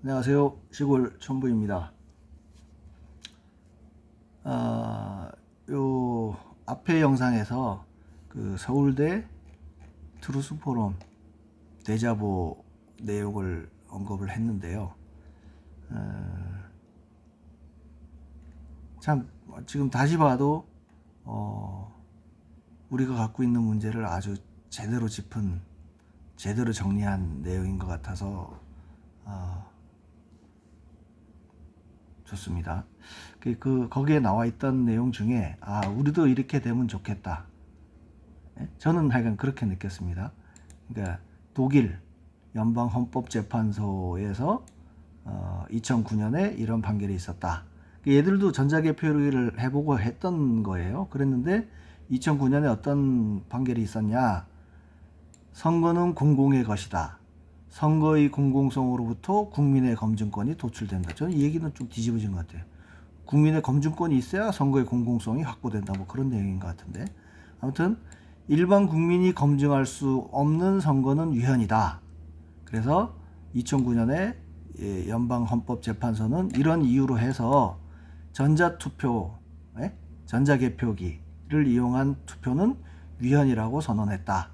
안녕하세요. 시골 촌부입니다. 요 앞에 영상에서 그 서울대 트루스 포럼 대자보 내용을 언급을 했는데요. 참 지금 다시 봐도 우리가 갖고 있는 문제를 아주 제대로 짚은, 제대로 정리한 내용인 것 같아서 좋습니다. 거기에 나와 있던 내용 중에 우리도 이렇게 되면 좋겠다. 저는 하여간 그렇게 느꼈습니다. 그러니까 독일 연방헌법재판소에서 2009년에 이런 판결이 있었다. 얘들도 전자개표를 해보고 했던 거예요. 그랬는데 2009년에 어떤 판결이 있었냐? 선거는 공공의 것이다. 선거의 공공성으로부터 국민의 검증권이 도출된다. 저는 이 얘기는 좀 뒤집어진 것 같아요. 국민의 검증권이 있어야 선거의 공공성이 확보된다. 뭐 그런 내용인 것 같은데. 아무튼 일반 국민이 검증할 수 없는 선거는 위헌이다. 그래서 2009년에 연방헌법재판소는 이런 이유로 해서 전자투표, 전자개표기를 이용한 투표는 위헌이라고 선언했다.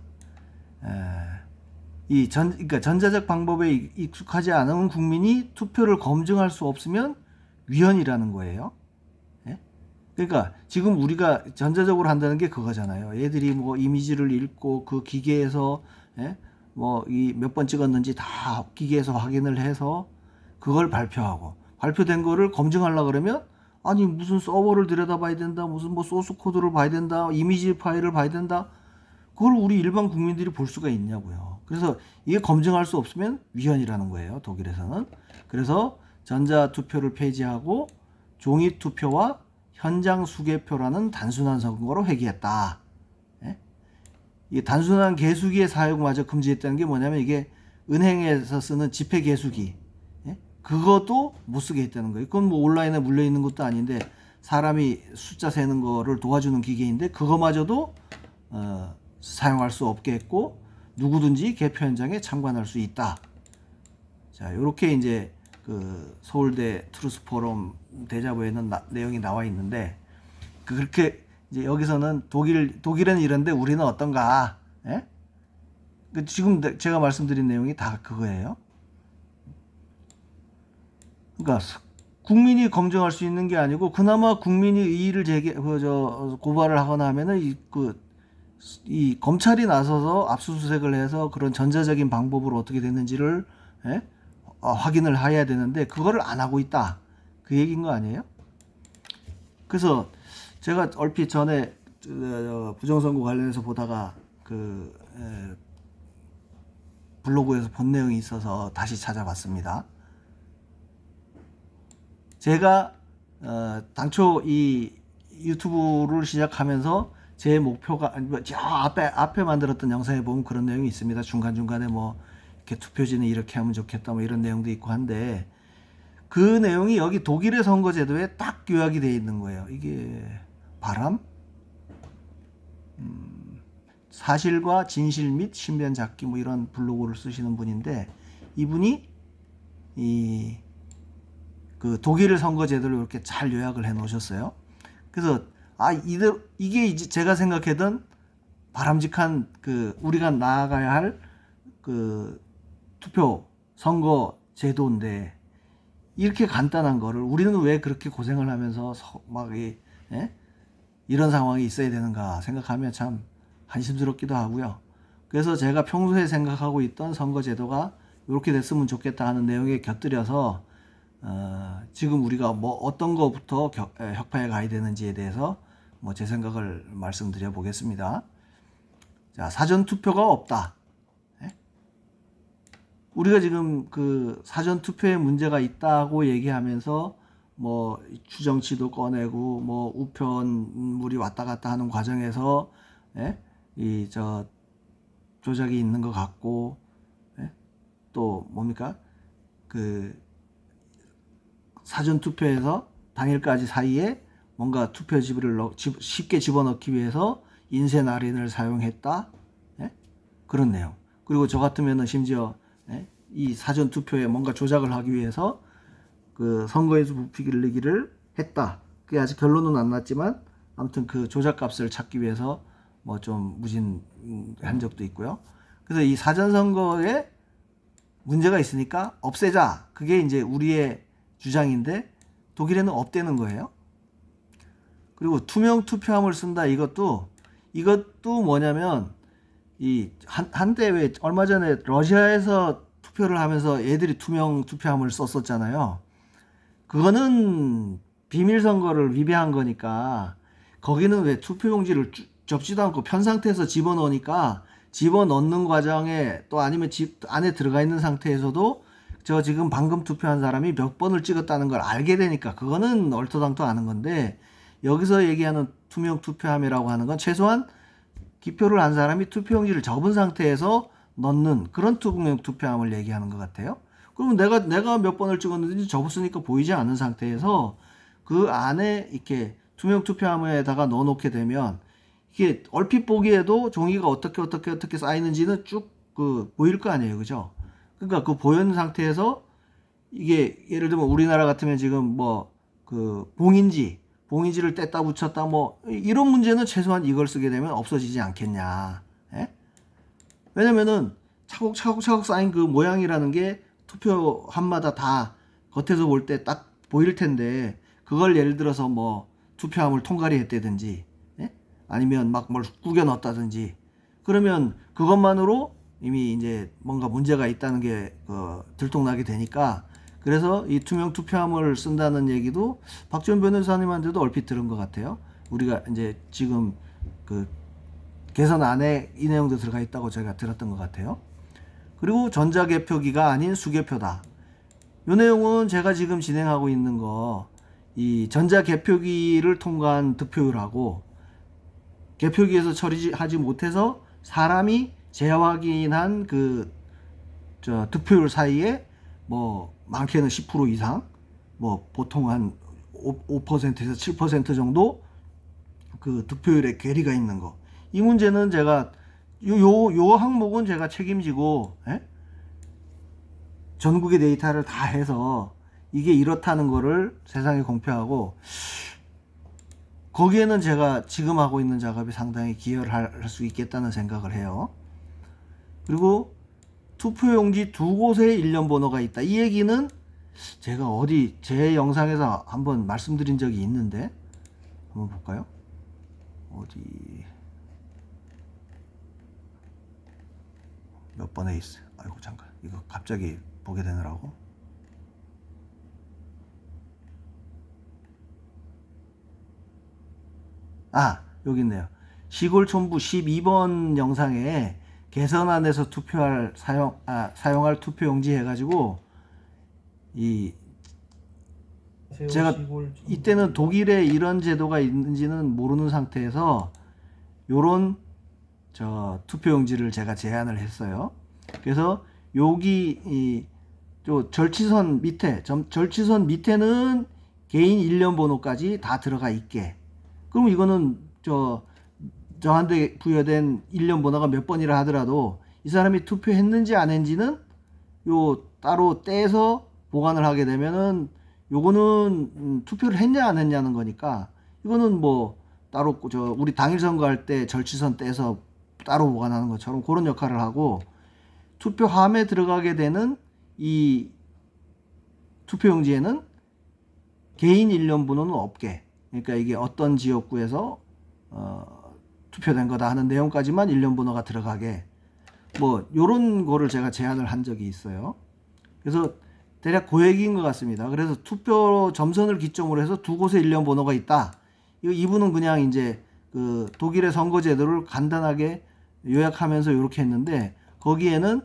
그러니까 전자적 방법에 익숙하지 않은 국민이 투표를 검증할 수 없으면 위헌이라는 거예요. 그러니까 지금 우리가 전자적으로 한다는 게 그거잖아요. 얘들이 뭐 이미지를 읽고 그 기계에서 뭐 이 몇 번 찍었는지 다 기계에서 확인을 해서 그걸 발표하고, 발표된 거를 검증하려고 그러면 아니 무슨 서버를 들여다봐야 된다, 무슨 뭐 소스 코드를 봐야 된다, 이미지 파일을 봐야 된다. 그걸 우리 일반 국민들이 볼 수가 있냐고요. 그래서 이게 검증할 수 없으면 위헌이라는 거예요. 독일에서는. 그래서 전자투표를 폐지하고 종이투표와 현장 수개표라는 단순한 선거로 회귀했다. 이 단순한 개수기의 사용마저 금지했다는 게 뭐냐면 이게 은행에서 쓰는 지폐 개수기, 그것도 못 쓰게 했다는 거예요. 그건 뭐 온라인에 물려 있는 것도 아닌데 사람이 숫자 세는 거를 도와주는 기계인데 그거마저도 사용할 수 없게 했고 누구든지 개표 현장에 참관할 수 있다. 자, 요렇게 이제 그 서울대 트루스 포럼 대자보에는 내용이 나와 있는데, 그렇게 이제 여기서는 독일은 이런데 우리는 어떤가? 지금 제가 말씀드린 내용이 다 그거예요. 그러니까 국민이 검증할 수 있는 게 아니고 그나마 국민이 이의를 고발을 하거나 하면은 이 검찰이 나서서 압수수색을 해서 그런 전자적인 방법으로 어떻게 됐는지를 확인을 해야 되는데 그거를 안 하고 있다. 그 얘기인 거 아니에요? 그래서 제가 얼핏 전에 부정선거 관련해서 보다가 블로그에서 본 내용이 있어서 다시 찾아봤습니다. 제가 당초 이 유튜브를 시작하면서 제 목표가 저 앞에 만들었던 영상에 보면 그런 내용이 있습니다. 중간중간에 뭐 이렇게 투표지는 이렇게 하면 좋겠다 뭐 이런 내용도 있고 한데, 그 내용이 여기 독일의 선거제도에 딱 요약이 되어 있는 거예요. 이게 바람? 사실과 진실 및 신변 잡기 뭐 이런 블로그를 쓰시는 분인데, 이분이 그 독일의 선거제도를 이렇게 잘 요약을 해 놓으셨어요. 그래서 이게 이제 제가 생각했던 바람직한 우리가 나아가야 할 투표 선거 제도인데, 이렇게 간단한 거를 우리는 왜 그렇게 고생을 하면서 이런 상황이 있어야 되는가 생각하면 참 한심스럽기도 하고요. 그래서 제가 평소에 생각하고 있던 선거 제도가 이렇게 됐으면 좋겠다 하는 내용에 곁들여서 지금 우리가 뭐 어떤 거부터 혁파에 가야 되는지에 대해서 뭐 제 생각을 말씀드려 보겠습니다. 자, 사전 투표가 없다. 우리가 지금 사전 투표에 문제가 있다고 얘기하면서 뭐 추정치도 꺼내고 뭐 우편물이 왔다 갔다 하는 과정에서 조작이 있는 것 같고, 또 뭡니까 사전 투표에서 당일까지 사이에 뭔가 투표지를 쉽게 집어넣기 위해서 인쇄 날인을 사용했다. 그런 내용. 그리고 저 같으면은 심지어 이 사전 투표에 뭔가 조작을 하기 위해서 그 선거인수 부풀리기를 했다. 그게 아직 결론은 안 났지만 아무튼 그 조작값을 찾기 위해서 뭐 좀 무진한 적도 있고요. 그래서 이 사전 선거에 문제가 있으니까 없애자. 그게 이제 우리의 주장인데 독일에는 없대는 거예요. 그리고 투명 투표함을 쓴다. 이것도 뭐냐면 이 한때 왜 얼마 전에 러시아에서 투표를 하면서 애들이 투명 투표함을 썼었잖아요. 그거는 비밀 선거를 위배한 거니까 거기는 왜 투표용지를 접지도 않고 편 상태에서 집어넣으니까 집어넣는 과정에 또 아니면 집 안에 들어가 있는 상태에서도 저 지금 방금 투표한 사람이 몇 번을 찍었다는 걸 알게 되니까 그거는 얼토당토 아는 건데 여기서 얘기하는 투명 투표함이라고 하는 건 최소한 기표를 한 사람이 투표용지를 접은 상태에서 넣는 그런 투명 투표함을 얘기하는 것 같아요. 그러면 내가 몇 번을 찍었는지 접었으니까 보이지 않는 상태에서 그 안에 이렇게 투명 투표함에다가 넣어놓게 되면 이게 얼핏 보기에도 종이가 어떻게 쌓이는지는 쭉 그 보일 거 아니에요, 그죠? 그러니까 그 보이는 상태에서 이게 예를 들면 우리나라 같으면 지금 뭐 그 봉인지를 뗐다 붙였다 뭐 이런 문제는 최소한 이걸 쓰게 되면 없어지지 않겠냐. 예? 왜냐면은 차곡차곡 쌓인 그 모양이라는 게 투표함마다 다 겉에서 볼 때 딱 보일 텐데 그걸 예를 들어서 뭐 투표함을 통과리 했다든지 예? 아니면 막 뭘 구겨 넣었다든지 그러면 그것만으로 이미 이제 뭔가 문제가 있다는 게 들통나게 되니까 그래서 이 투명 투표함을 쓴다는 얘기도 박지원 변호사님한테도 얼핏 들은 것 같아요. 우리가 이제 지금 그 개선 안에 이 내용도 들어가 있다고 제가 들었던 것 같아요. 그리고 전자개표기가 아닌 수개표다. 이 내용은 제가 지금 진행하고 있는 거 이 전자개표기를 통과한 득표율하고 개표기에서 처리하지 못해서 사람이 재확인한 그 득표율 사이에 뭐 많게는 10% 이상 뭐 보통 한 5%에서 7% 정도 그 득표율에 괴리가 있는 거. 이 문제는 제가 요 항목은 제가 책임지고 전국의 데이터를 다 해서 이게 이렇다는 거를 세상에 공표하고 거기에는 제가 지금 하고 있는 작업이 상당히 기여를 할 수 있겠다는 생각을 해요. 그리고 투표용지 두 곳에 일련 번호가 있다. 이 얘기는 제가 어디 제 영상에서 한번 말씀드린 적이 있는데 한번 볼까요? 어디 몇 번에 있어요. 아이고 잠깐 이거 갑자기 보게 되느라고. 여기 있네요. 시골촌부 12번 영상에 개선안에서 사용할 투표용지 해가지고 제가 이때는 독일에 이런 제도가 있는지는 모르는 상태에서 요런 투표용지를 제가 제안을 했어요. 그래서 여기 절치선 밑에는 개인 일련 번호까지 다 들어가 있게. 그럼 이거는 저한테 부여된 일련 번호가 몇 번이라 하더라도 이 사람이 투표했는지 안 했는지는 따로 떼서 보관을 하게 되면은 요거는 투표를 했냐 안 했냐는 거니까 이거는 뭐 따로 우리 당일 선거할 때 절치선 떼서 따로 보관하는 것처럼 그런 역할을 하고 투표함에 들어가게 되는 이 투표용지에는 개인 일련 번호는 없게. 그러니까 이게 어떤 지역구에서 투표된 거다 하는 내용까지만 일련 번호가 들어가게 뭐 요런 거를 제가 제안을 한 적이 있어요. 그래서 대략 그 얘기인 것 같습니다. 그래서 투표 점선을 기점으로 해서 두 곳에 일련 번호가 있다. 이분은 그냥 이제 그 독일의 선거 제도를 간단하게 요약하면서 이렇게 했는데 거기에는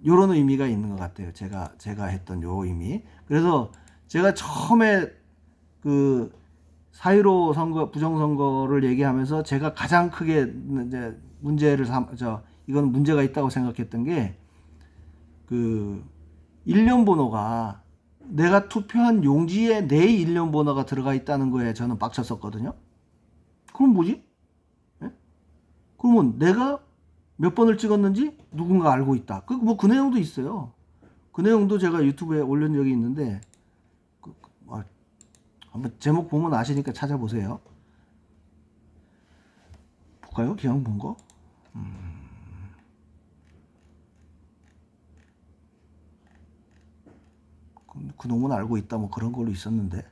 요런 의미가 있는 것 같아요. 제가 했던 요 의미. 그래서 제가 처음에 그 4.15 선거, 부정선거를 얘기하면서 제가 가장 크게 이제 이건 문제가 있다고 생각했던 게 일련 번호가 내가 투표한 용지에 내 일련 번호가 들어가 있다는 거에 저는 빡쳤었거든요. 그럼 뭐지? 예? 그러면 몇 번을 찍었는지 누군가 알고 있다. 그 내용도 있어요. 그 내용도 제가 유튜브에 올린 적이 있는데 한번 제목 보면 아시니까 찾아보세요. 볼까요? 기왕 본 거? 그 놈은 알고 있다 뭐 그런 걸로 있었는데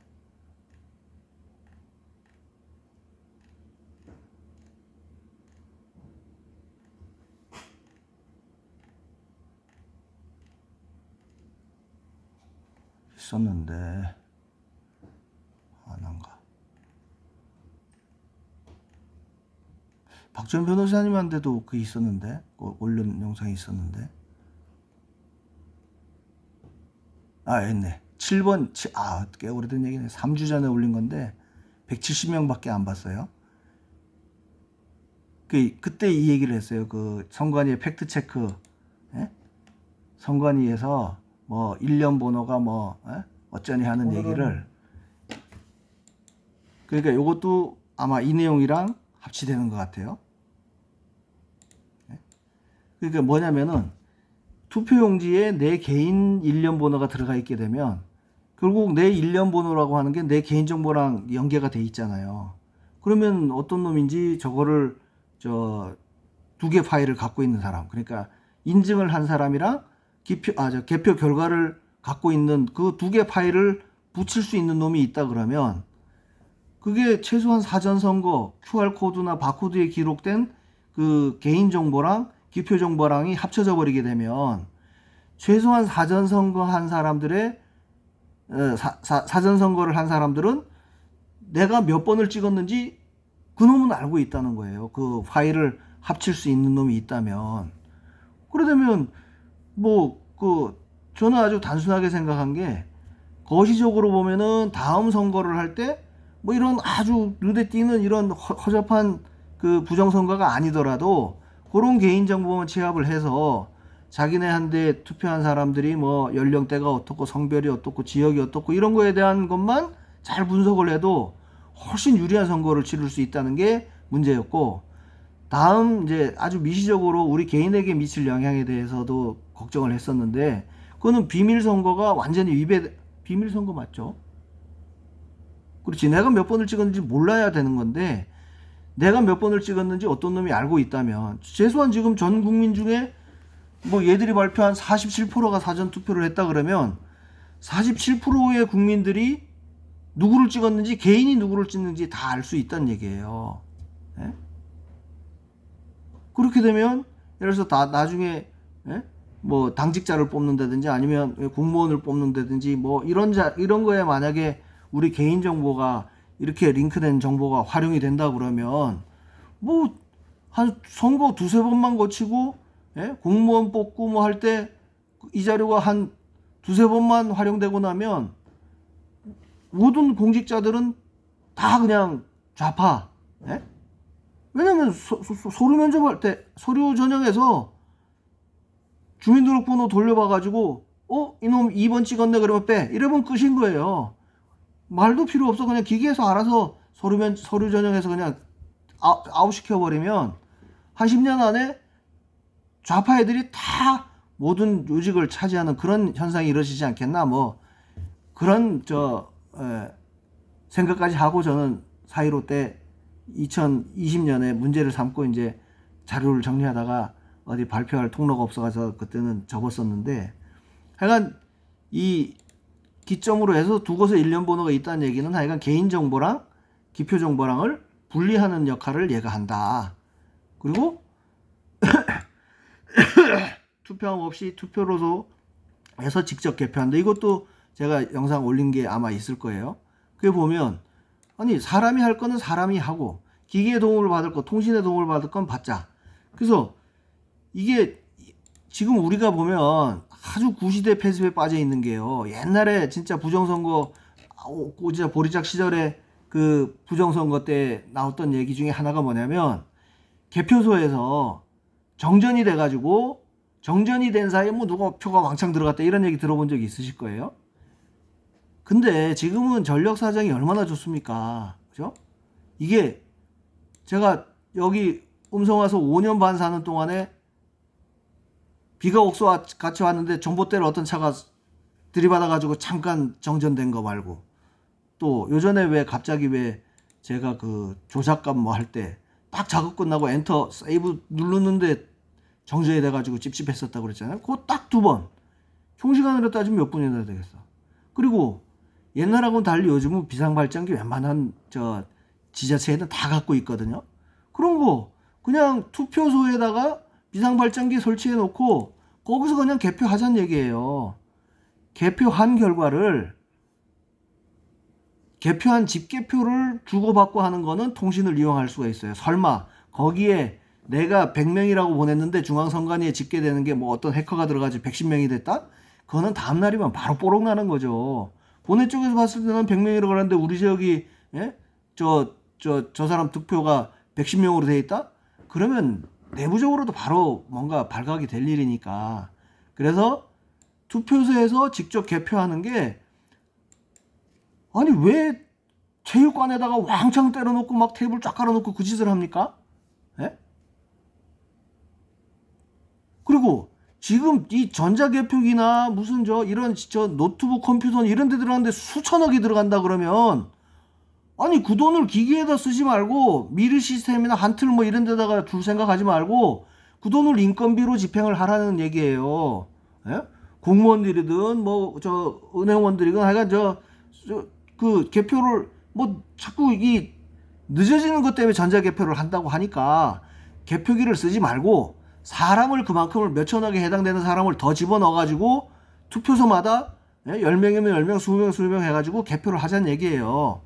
안한가. 박지원 변호사님한테도 그 있었는데 올린 영상이 있었는데 있네. 7번 꽤 오래된 얘기네. 3주 전에 올린 건데 170명밖에 안 봤어요. 그때 이 얘기를 했어요. 그 선관위의 팩트 체크, 선관위에서 뭐 1년 번호가 뭐 어쩌니 하는 얘기를. 그러니까 요것도 아마 이 내용이랑 합치되는 것 같아요. 그러니까 뭐냐면은 투표용지에 내 개인 일련 번호가 들어가 있게 되면 결국 내 일련 번호라고 하는 게 내 개인정보랑 연계가 돼 있잖아요. 그러면 어떤 놈인지 저거를 두 개 파일을 갖고 있는 사람, 그러니까 인증을 한 사람이랑 개표 결과를 갖고 있는 그 두 개 파일을 붙일 수 있는 놈이 있다 그러면 그게 최소한 사전선거 QR코드나 바코드에 기록된 그 개인정보랑 기표정보랑이 합쳐져 버리게 되면 최소한 사전선거 한 사람들의 사전선거를 한 사람들은 내가 몇 번을 찍었는지 그 놈은 알고 있다는 거예요. 그 파일을 합칠 수 있는 놈이 있다면. 그러다면 저는 아주 단순하게 생각한 게 거시적으로 보면은 다음 선거를 할 때 뭐 이런 아주 눈에 띄는 이런 허접한 그 부정선거가 아니더라도 그런 개인정보만 취합을 해서 자기네한테 투표한 사람들이 뭐 연령대가 어떻고 성별이 어떻고 지역이 어떻고 이런 거에 대한 것만 잘 분석을 해도 훨씬 유리한 선거를 치를 수 있다는 게 문제였고, 다음 이제 아주 미시적으로 우리 개인에게 미칠 영향에 대해서도 걱정을 했었는데 그거는 비밀선거가 완전히 비밀선거 맞죠? 그렇지. 내가 몇 번을 찍었는지 몰라야 되는 건데 내가 몇 번을 찍었는지 어떤 놈이 알고 있다면 최소한 지금 전 국민 중에 뭐 얘들이 발표한 47%가 사전투표를 했다 그러면 47%의 국민들이 누구를 찍었는지, 개인이 누구를 찍는지 다 알 수 있다는 얘기예요. 그렇게 되면 예를 들어서 나중에 뭐 당직자를 뽑는다든지 아니면 공무원을 뽑는다든지 뭐 이런 거에 만약에 우리 개인정보가 이렇게 링크된 정보가 활용이 된다 그러면 뭐 한 선거 두세 번만 거치고 공무원 뽑고 뭐 할 때 이 자료가 한 두세 번만 활용되고 나면 모든 공직자들은 다 그냥 좌파. 왜냐면 서류 면접할 때 서류 전형에서 주민등록번호 돌려봐가지고 이놈 2번 찍었네 그러면 빼 이러면 끝인 거예요. 말도 필요 없어. 그냥 기계에서 알아서 서류 전형에서 그냥 아웃시켜버리면 한 10년 안에 좌파 애들이 다 모든 요직을 차지하는 그런 현상이 이루어지지 않겠나 뭐 그런 생각까지 하고 저는 4.15 때 2020년에 문제를 삼고 이제 자료를 정리하다가 어디 발표할 통로가 없어가서 그때는 접었었는데, 하여간 이 기점으로 해서 두 곳에 일련 번호가 있다는 얘기는 하여간 개인정보랑 기표정보랑을 분리하는 역할을 얘가 한다. 그리고 투표함 없이 투표로도 해서 직접 개표한다. 이것도 제가 영상 올린 게 아마 있을 거예요. 그게 보면 아니 사람이 할 거는 사람이 하고 기계의 도움을 받을 거, 통신의 도움을 받을 건 받자. 그래서 이게 지금 우리가 보면 아주 구시대 폐습에 빠져 있는 게요. 옛날에 진짜 부정선거, 진짜 보리작 시절에 그 부정선거 때 나왔던 얘기 중에 하나가 뭐냐면 개표소에서 정전이 돼가지고 정전이 된 사이에 뭐 누가 표가 왕창 들어갔다 이런 얘기 들어본 적이 있으실 거예요. 근데 지금은 전력 사정이 얼마나 좋습니까? 그죠? 이게 제가 여기 음성 와서 5년 반 사는 동안에 비가 옥수와 같이 왔는데 전봇대를 어떤 차가 들이받아가지고 잠깐 정전된 거 말고, 또 요전에 왜 갑자기 왜 제가 그 조작감 뭐 할 때 딱 작업 끝나고 엔터 세이브 누르는데 정전이 돼가지고 찝찝했었다고 그랬잖아요. 그거 딱 2번. 총시간으로 따지면 몇 분이나 되겠어. 그리고 옛날하고는 달리 요즘은 비상발전기 웬만한 저 지자체에는 다 갖고 있거든요. 그런 거 그냥 투표소에다가 비상발전기 설치해 놓고 거기서 그냥 개표하자는 얘기예요. 개표한 결과를, 개표한 집계표를 주고받고 하는 거는 통신을 이용할 수가 있어요. 설마 거기에 내가 100명이라고 보냈는데 중앙선관위에 집계되는 게 뭐 어떤 해커가 들어가지고 110명이 됐다? 그거는 다음날이면 바로 뽀록 나는 거죠. 본회 쪽에서 봤을 때는 100명이라고 그러는데 우리 지역이, 예? 저 사람 득표가 110명으로 돼 있다? 그러면 내부적으로도 바로 뭔가 발각이 될 일이니까. 그래서 투표소에서 직접 개표하는 게, 아니 왜 체육관에다가 왕창 때려놓고 막 테이블 쫙 깔아놓고 그 짓을 합니까? 예? 그리고 지금 이 전자개표기나 무슨 이런 노트북 컴퓨터 이런 데 들어가는데 수천억이 들어간다 그러면, 아니 그 돈을 기기에다 쓰지 말고 미르 시스템이나 한틀 뭐 이런 데다가 줄 생각하지 말고 그 돈을 인건비로 집행을 하라는 얘기예요. 예? 공무원들이든 뭐 은행원들이든 하여간 그 개표를 뭐 자꾸 이 늦어지는 것 때문에 전자개표를 한다고 하니까 개표기를 쓰지 말고 사람을 그만큼을 몇천억에 해당되는 사람을 더 집어넣어가지고 투표소마다, 예? 10명이면 10명, 20명, 20명 해가지고 개표를 하자는 얘기예요.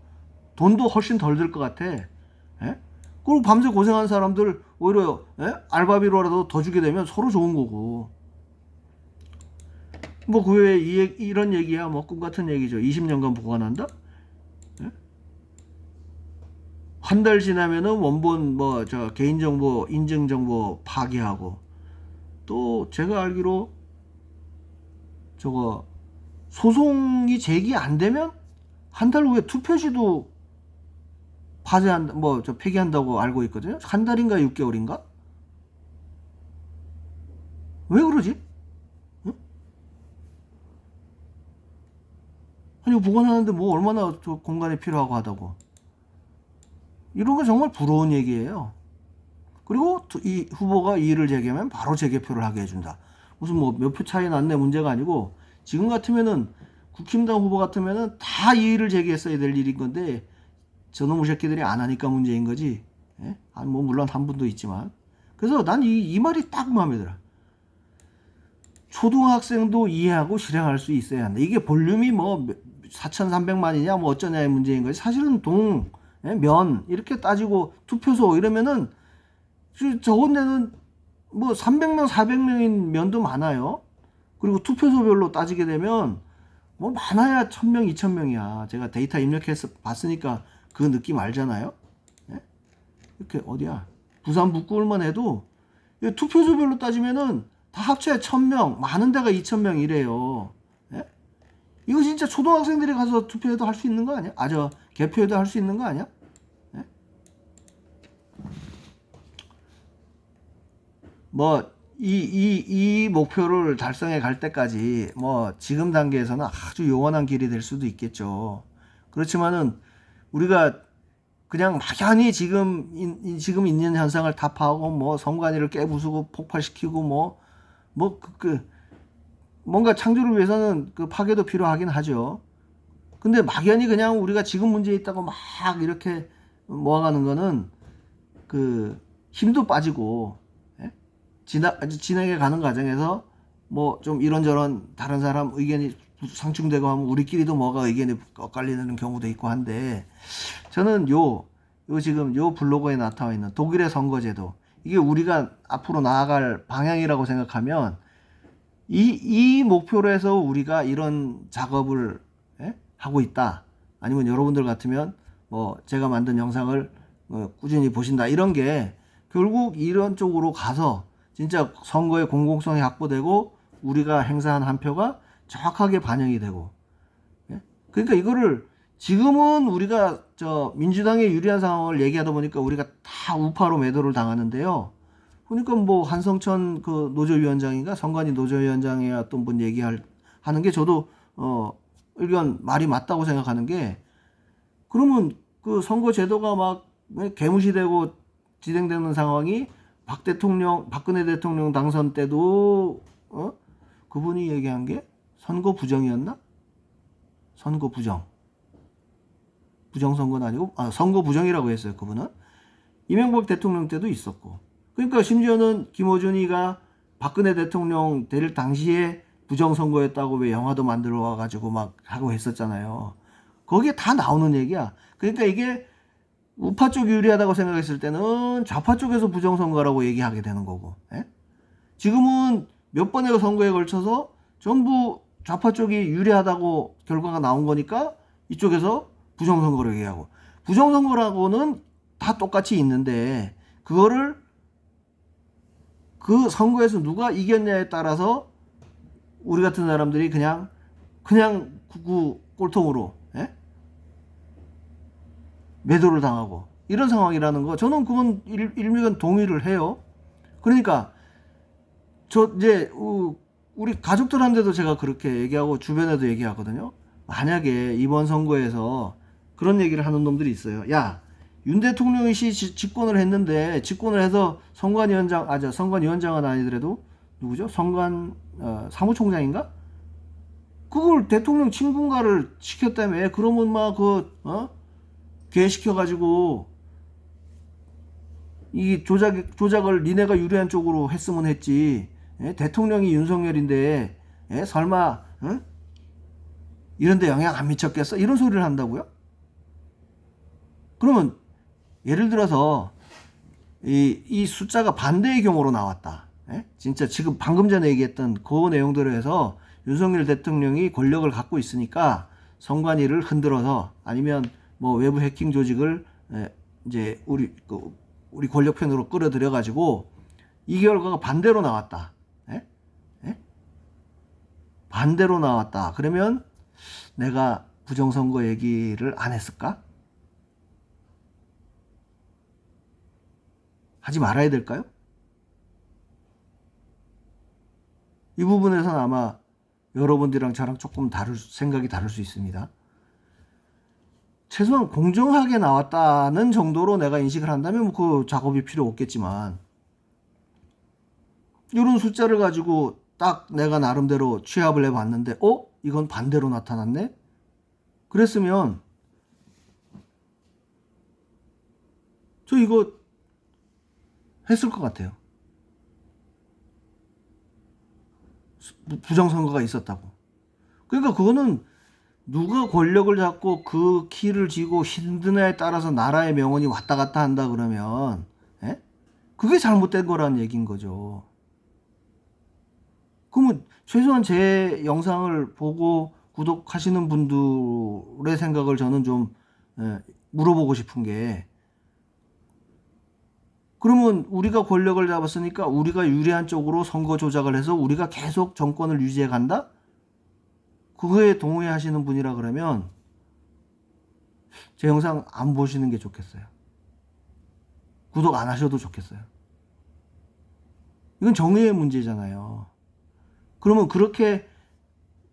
돈도 훨씬 덜 들 것 같아. 예? 그리고 밤새 고생한 사람들 오히려, 예? 알바비로라도 더 주게 되면 서로 좋은 거고. 뭐 그 외에 이런 얘기야 뭐 꿈 같은 얘기죠. 20년간 보관한다? 예? 한 달 지나면은 원본 개인정보 인증정보 파기하고, 또 제가 알기로 소송이 제기 안 되면 한 달 후에 투표지도 폐기한다고 알고 있거든요. 한 달인가 6개월인가? 왜 그러지? 응? 아니 보관하는데 뭐 얼마나 공간이 필요하고 하다고. 이런 거 정말 부러운 얘기예요. 그리고 이 후보가 이의를 제기하면 바로 재개표를 하게 해준다. 무슨 뭐 몇 표 차이 났네 문제가 아니고, 지금 같으면은 국힘당 후보 같으면은 다 이의를 제기했어야 될 일인 건데 저놈의 새끼들이 안 하니까 문제인 거지. 예? 아니 뭐 물론 한 분도 있지만. 그래서 난 이 말이 딱 마음에 들어. 초등학생도 이해하고 실행할 수 있어야 한다. 이게 볼륨이 뭐 4,300만이냐 뭐 어쩌냐의 문제인 거지. 사실은 면 이렇게 따지고 투표소 이러면은 적은 데는 뭐 300명, 400명인 면도 많아요. 그리고 투표소별로 따지게 되면 뭐 많아야 1,000명, 2,000명이야. 제가 데이터 입력해서 봤으니까 그 느낌 알잖아요. 예? 이렇게 어디야? 부산 북구울만 해도 투표소별로 따지면은 다 합쳐야 1,000명, 많은 데가 2,000명 이래요. 예? 이거 진짜 초등학생들이 가서 투표해도 할 수 있는 거 아니야? 개표해도 할 수 있는 거 아니야? 예? 뭐 이 목표를 달성해 갈 때까지 뭐 지금 단계에서는 아주 요원한 길이 될 수도 있겠죠. 그렇지만은 우리가 그냥 막연히 지금 있는 현상을 타파하고 뭐 선관위를 깨부수고 폭발시키고 뭔가 창조를 위해서는 그 파괴도 필요하긴 하죠. 근데 막연히 그냥 우리가 지금 문제에 있다고 막 이렇게 모아가는 거는 그 힘도 빠지고, 예? 진행해 가는 과정에서 뭐 좀 이런저런 다른 사람 의견이 상충되고 하면 우리끼리도 뭐가 의견이 엇갈리는 경우도 있고 한데, 저는 지금 블로그에 나타나 있는 독일의 선거제도, 이게 우리가 앞으로 나아갈 방향이라고 생각하면 이 목표로 해서 우리가 이런 작업을, 예? 하고 있다. 아니면 여러분들 같으면 뭐 제가 만든 영상을 꾸준히 보신다. 이런 게 결국 이런 쪽으로 가서 진짜 선거의 공공성이 확보되고 우리가 행사한 한 표가 정확하게 반영이 되고, 예? 그러니까 이거를 지금은 우리가 민주당의 유리한 상황을 얘기하다 보니까 우리가 다 우파로 매도를 당하는데요. 그러니까 뭐 한성천 그 노조위원장인가 선관위 노조위원장의 어떤 분 하는 게 저도 의견 말이 맞다고 생각하는 게, 그러면 그 선거 제도가 막 개무시되고 진행되는 상황이 박근혜 대통령 당선 때도 그분이 얘기한 게 선거 부정이었나? 선거 부정선거는 아니고 선거 부정이라고 했어요. 그분은 이명박 대통령 때도 있었고, 그러니까 심지어는 김어준이가 박근혜 대통령 될 당시에 부정선거였다고 왜 영화도 만들어 와가지고 막 하고 했었잖아요. 거기에 다 나오는 얘기야. 그러니까 이게 우파 쪽이 유리하다고 생각했을 때는 좌파 쪽에서 부정선거라고 얘기하게 되는 거고, 예? 지금은 몇 번의 선거에 걸쳐서 전부 좌파 쪽이 유리하다고 결과가 나온 거니까 이쪽에서 부정선거를 얘기하고, 부정선거라고는 다 똑같이 있는데 그거를 그 선거에서 누가 이겼냐에 따라서 우리 같은 사람들이 그냥 꼴통으로, 예? 매도를 당하고 이런 상황이라는 거, 저는 그건 일면 동의를 해요. 그러니까 이제 우리 가족들한테도 제가 그렇게 얘기하고 주변에도 얘기하거든요. 만약에 이번 선거에서 그런 얘기를 하는 놈들이 있어요. 야, 윤 대통령이 집권을 했는데, 집권을 해서 선관위원장은 아니더라도 누구죠? 사무총장인가? 그걸 대통령 친분가를 시켰다며. 그러면 막 개시켜가지고 이 조작을 니네가 유리한 쪽으로 했으면 했지. 예? 대통령이 윤석열인데, 예? 설마 이런데 영향 안 미쳤겠어? 이런 소리를 한다고요? 그러면 예를 들어서 이 숫자가 반대의 경우로 나왔다. 예? 진짜 지금 방금 전에 얘기했던 그 내용대로 해서 윤석열 대통령이 권력을 갖고 있으니까 선관위를 흔들어서, 아니면 뭐 외부 해킹 조직을 이제 우리 권력 편으로 끌어들여 가지고 이 결과가 반대로 나왔다. 예? 예? 반대로 나왔다. 그러면 내가 부정선거 얘기를 안 했을까? 하지 말아야 될까요? 이 부분에서는 아마 여러분들이랑 저랑 조금 생각이 다를 수 있습니다. 최소한 공정하게 나왔다는 정도로 내가 인식을 한다면 그 작업이 필요 없겠지만, 이런 숫자를 가지고 딱 내가 나름대로 취합을 해봤는데 이건 반대로 나타났네? 그랬으면 저 이거 했을 것 같아요. 부정선거가 있었다고. 그러니까 그거는 누가 권력을 잡고 그 키를 쥐고 힘드냐에 따라서 나라의 명언이 왔다 갔다 한다 그러면, 예? 그게 잘못된 거라는 얘기인 거죠. 그러면 최소한 제 영상을 보고 구독하시는 분들의 생각을 저는 좀 물어보고 싶은 게, 그러면 우리가 권력을 잡았으니까 우리가 유리한 쪽으로 선거 조작을 해서 우리가 계속 정권을 유지해 간다? 그거에 동의하시는 분이라 그러면 제 영상 안 보시는 게 좋겠어요. 구독 안 하셔도 좋겠어요. 이건 정의의 문제잖아요. 그러면 그렇게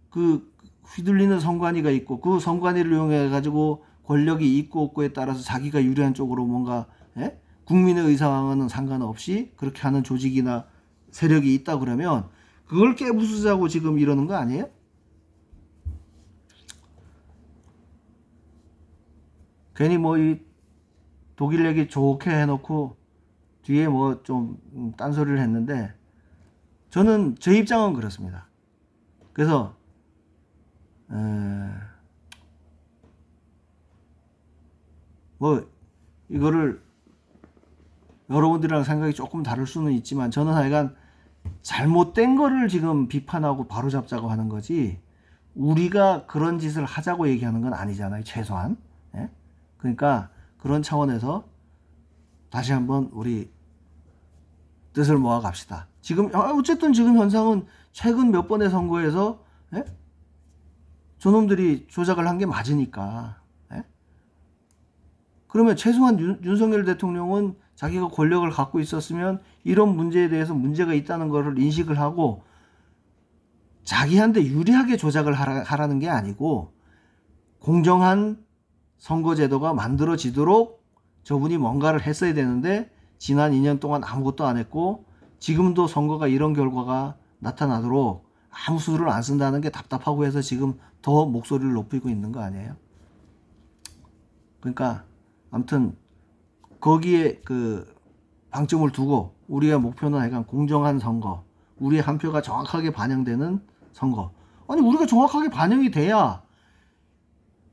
그 휘둘리는 선관위가 있고, 그 선관위를 이용해 가지고 권력이 있고 없고에 따라서 자기가 유리한 쪽으로 뭔가, 예? 국민의 의사와는 상관없이 그렇게 하는 조직이나 세력이 있다 그러면 그걸 깨부수자고 지금 이러는 거 아니에요? 괜히 뭐 이 독일 얘기 좋게 해놓고 뒤에 뭐 좀 딴소리를 했는데, 저는 제 입장은 그렇습니다. 그래서 뭐 이거를 여러분들이랑 생각이 조금 다를 수는 있지만, 저는 하여간 잘못된 거를 지금 비판하고 바로잡자고 하는 거지, 우리가 그런 짓을 하자고 얘기하는 건 아니잖아요, 최소한. 예? 그러니까 그런 차원에서 다시 한번 우리 뜻을 모아 갑시다. 지금 어쨌든 지금 현상은 최근 몇 번의 선거에서, 예? 저놈들이 조작을 한 게 맞으니까, 예? 그러면 최소한 윤석열 대통령은 자기가 권력을 갖고 있었으면 이런 문제에 대해서 문제가 있다는 것을 인식을 하고 자기한테 유리하게 조작을 하라는 게 아니고 공정한 선거제도가 만들어지도록 저분이 뭔가를 했어야 되는데 지난 2년 동안 아무것도 안 했고 지금도 선거가 이런 결과가 나타나도록 아무 수를 안 쓴다는 게 답답하고 해서 지금 더 목소리를 높이고 있는 거 아니에요? 그러니까 아무튼 거기에 그 방점을 두고 우리의 목표는 약간 공정한 선거, 우리의 한 표가 정확하게 반영되는 선거. 아니 우리가 정확하게 반영이 돼야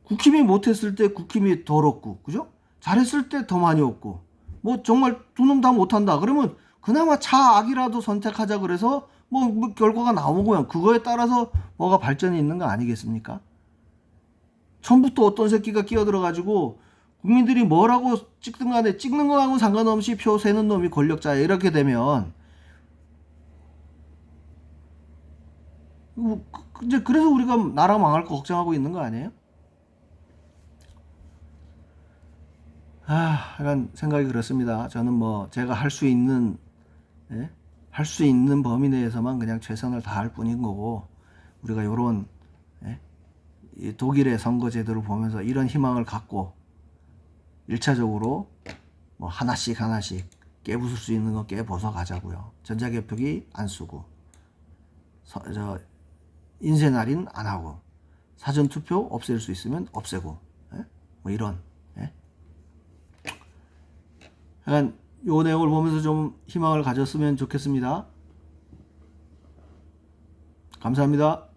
국힘이 못했을 때 국힘이 덜 얻고, 그죠? 잘했을 때 더 많이 얻고, 뭐 정말 두 놈 다 못한다 그러면 그나마 차악이라도 선택하자 그래서 뭐 결과가 나오고요. 그거에 따라서 뭐가 발전이 있는 거 아니겠습니까? 처음부터 어떤 새끼가 끼어들어가지고 국민들이 뭐라고 찍든 간에 찍는 거하고 상관없이 표 세는 놈이 권력자야 이렇게 되면 이제 그래서 우리가 나라 망할 거 걱정하고 있는 거 아니에요? 약간 생각이 그렇습니다. 저는 뭐 제가 할 수 있는 할 수 있는 범위 내에서만 그냥 최선을 다할 뿐인 거고 우리가 요런 이 독일의 선거 제도를 보면서 이런 희망을 갖고 1차적으로 뭐 하나씩 깨부술 수 있는 거 깨부숴 가자고요. 전자개표기 안 쓰고 인쇄날인 안 하고 사전투표 없앨 수 있으면 없애고 뭐 이런 약간 요 내용을 보면서 좀 희망을 가졌으면 좋겠습니다. 감사합니다.